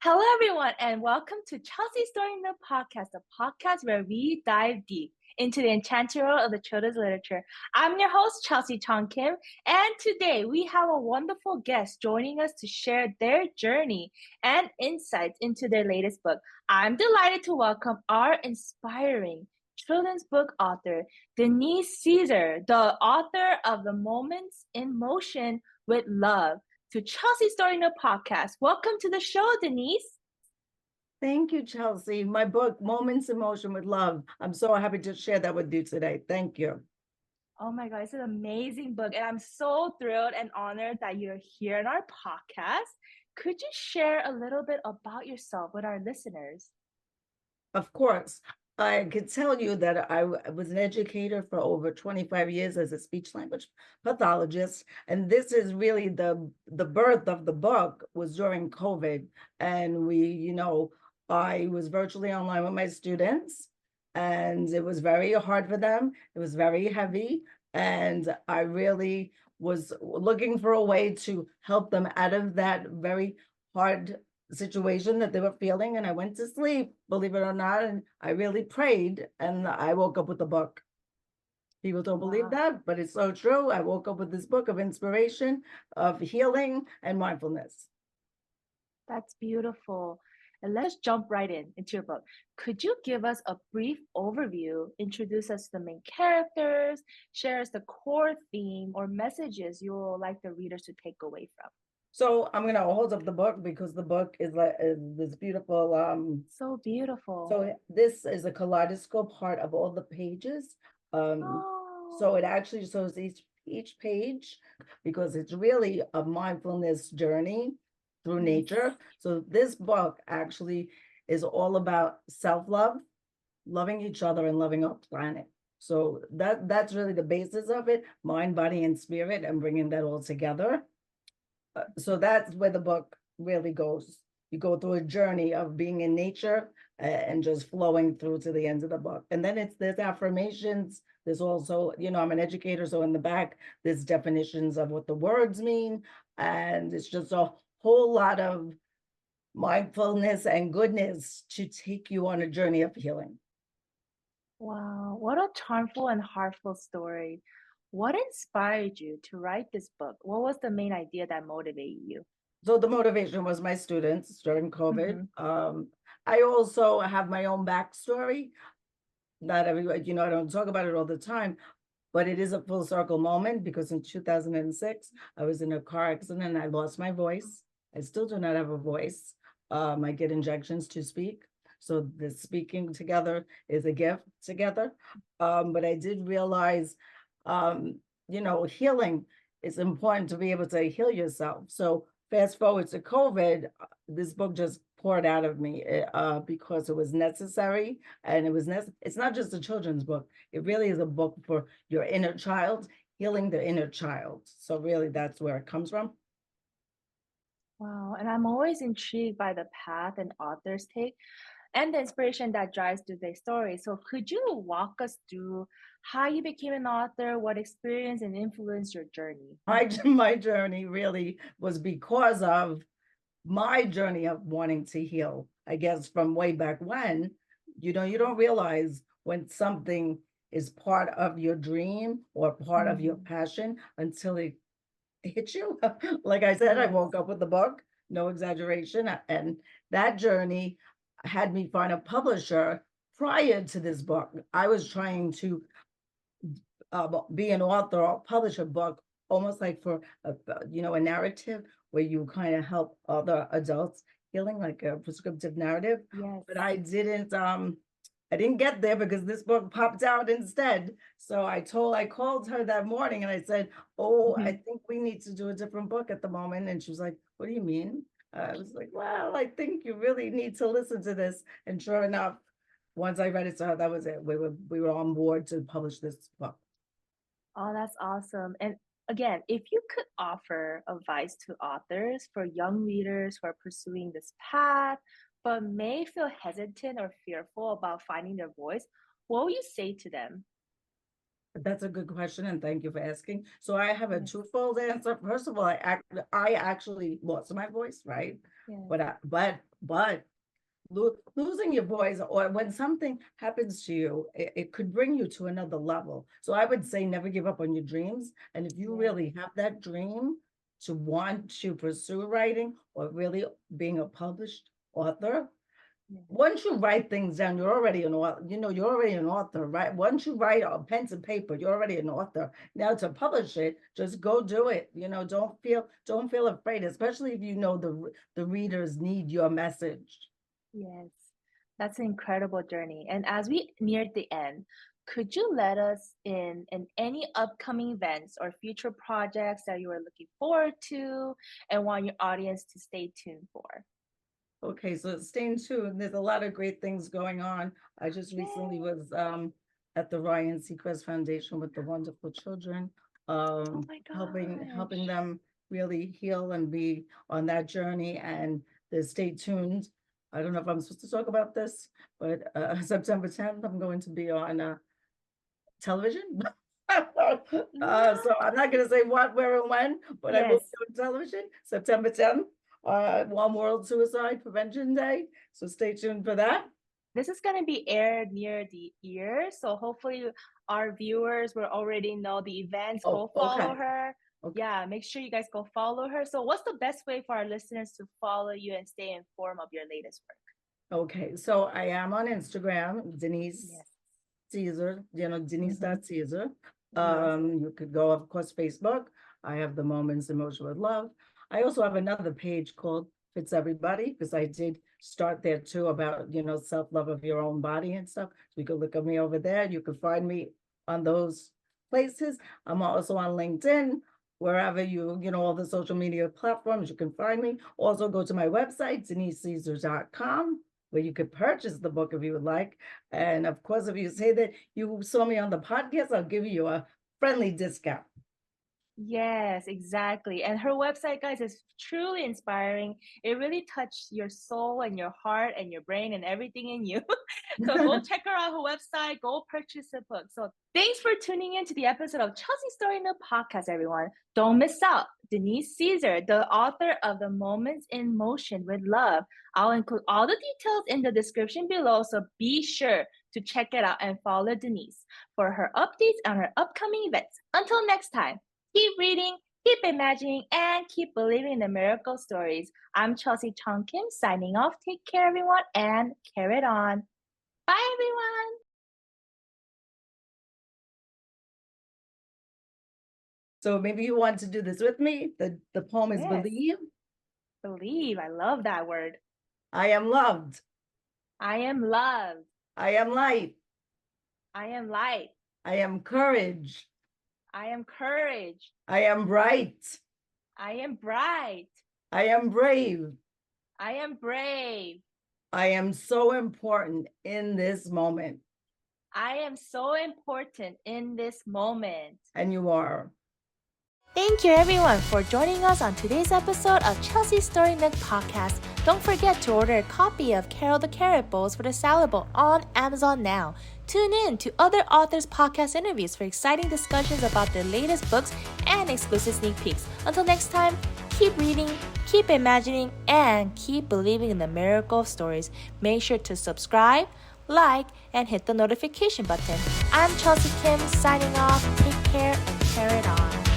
Hello, everyone, and welcome to Chelsea Story Nook Podcast, a podcast where we dive deep into the enchanting world of the children's literature. I'm your host, Chelsea Chong Kim, and today we have a wonderful guest joining us to share their journey and insights into their latest book. I'm delighted to welcome our inspiring children's book author, Denise Cesare, the author of The Moments in Motion with Love, to Chelsea Story Nook Podcast. Welcome to the show, Denise. Thank you, Chelsea. My book, Moments in Motion with Love. I'm so happy to share that with you today. Thank you. Oh my God, it's an amazing book. And I'm so thrilled and honored that you're here in our podcast. Could you share a little bit about yourself with our listeners? Of course, I could tell you that I was an educator for over 25 years as a speech language pathologist. And this is really the birth of the book was during COVID. And I was virtually online with my students, and it was very hard for them. It was very heavy. And I really was looking for a way to help them out of that very hard situation that they were feeling. And I went to sleep, believe it or not, and I really prayed, and I woke up with a book. People don't believe that, but it's so true. I woke up with this book of inspiration, of healing, and mindfulness. That's beautiful. And let's jump right into your book. Could you give us a brief overview, introduce us to the main characters, share us the core theme or messages you would like the readers to take away from? So I'm gonna hold up the book because the book is like this beautiful. So beautiful. So this is a kaleidoscope heart of all the pages. So it actually shows each page because it's really a mindfulness journey through nature. So this book actually is all about self-love, loving each other, and loving our planet. So that's really the basis of it, mind, body, and spirit, and bringing that all together. So that's where the book really goes. You go through a journey of being in nature and just flowing through to the end of the book. And then there's affirmations. There's also, I'm an educator, so in the back, there's definitions of what the words mean. And it's just a whole lot of mindfulness and goodness to take you on a journey of healing. Wow, what a charmful and heartful story. What inspired you to write this book? What was the main idea that motivated you? So the motivation was my students during COVID. Mm-hmm. I also have my own backstory. Not everybody, I don't talk about it all the time, but it is a full circle moment because in 2006, I was in a car accident and I lost my voice. I still do not have a voice. I get injections to speak. So the speaking together is a gift together. But I did realize, healing is important to be able to heal yourself. So fast forward to COVID, this book just poured out of me because it was necessary. And it's not just a children's book. It really is a book for your inner child, healing the inner child. So really that's where it comes from. Wow, and I'm always intrigued by the path an authors take and the inspiration that drives through their story. So could you walk us through how you became an author, what experience and influenced your journey? My journey really was because of my journey of wanting to heal, I guess, from way back when. You don't realize when something is part of your dream or part of your passion until it hits you. Like I said, I woke up with the book, no exaggeration. And that journey had me find a publisher. Prior to this book, I was trying to be an author or publish a book almost like for a narrative where you kind of help other adults healing, like a prescriptive narrative. Yes. But I didn't get there because this book popped out instead. So I called her that morning and I said, oh, I think we need to do a different book at the moment. And she was like, what do you mean? I was like, well, I think you really need to listen to this. And sure enough, once I read it to her, that was it. We were on board to publish this book. Oh, that's awesome. And again, if you could offer advice to authors for young readers who are pursuing this path, but may feel hesitant or fearful about finding their voice, what would you say to them? That's a good question, and thank you for asking. So I have a Yes, twofold answer. First of all, I actually lost my voice, right? yes, But losing your voice, or when something happens to you, it could bring you to another level. So I would say never give up on your dreams. And if you yes, really have that dream to want to pursue writing or really being a published author, yes. once you write things down, you're already an author. You're already an author, right? Once you write on pens and paper, you're already an author. Now to publish it, just go do it. Don't feel afraid, especially if you know the readers need your message. Yes, that's an incredible journey. And as we near the end, could you let us in any upcoming events or future projects that you are looking forward to and want your audience to stay tuned for? Okay, so staying tuned. There's a lot of great things going on. I just recently Yay! was at the Ryan Seacrest Foundation with the wonderful children, Oh my helping gosh. them really heal and be on that journey. And stay tuned. I don't know if I'm supposed to talk about this, but September 10th, I'm going to be on television. Yeah. So I'm not going to say what, where, and when, but I will Yes. be on television September 10th, One World Suicide Prevention Day. So stay tuned for that. This is going to be aired near the year, so hopefully our viewers will already know the events. Oh, Go follow okay. her. Okay. Yeah, make sure you guys go follow her. So, what's the best way for our listeners to follow you and stay informed of your latest work? Okay. So I am on Instagram, Denise Yes. Cesar, Mm-hmm. Denise.Caesar. Yes. You could go, of course, Facebook. I have the Moments in Motion with Love. I also have another page called Fits Everybody, because I did start there too about, self-love of your own body and stuff. So you can look at me over there. You can find me on those places. I'm also on LinkedIn, wherever all the social media platforms, you can find me. Also go to my website, DeniseCesar.com, where you could purchase the book if you would like. And of course, if you say that you saw me on the podcast, I'll give you a friendly discount. Yes, exactly. And her website, guys, is truly inspiring. It really touched your soul and your heart and your brain and everything in you. So go check her out, her website, go purchase the book. So thanks for tuning in to the episode of Chelsea Story Nook Podcast, everyone. Don't miss out. Denise Cesare, the author of The Moments in Motion with Love. I'll include all the details in the description below, so be sure to check it out and follow Denise for her updates on her upcoming events. Until next time. Keep reading, keep imagining, and keep believing in the miracle stories. I'm Chelsea Chong Kim signing off. Take care, everyone, and carry it on. Bye, everyone. So maybe you want to do this with me. The poem is Yes, Believe. believe. I love that word. I am loved. I am loved. I am light. I am light. I am courage. I am courage. I am bright. I am bright. I am brave. I am brave. I am so important in this moment. I am so important in this moment. And you are. Thank you, everyone, for joining us on today's episode of Chelsea Story Nook Podcast. Don't forget to order a copy of Carol the Carrot Bowls for the Salad Bowl on Amazon now. Tune in to other authors' podcast interviews for exciting discussions about their latest books and exclusive sneak peeks. Until next time, keep reading, keep imagining, and keep believing in the miracle of stories. Make sure to subscribe, like, and hit the notification button. I'm Chelsea Kim signing off. Take care and carry it on.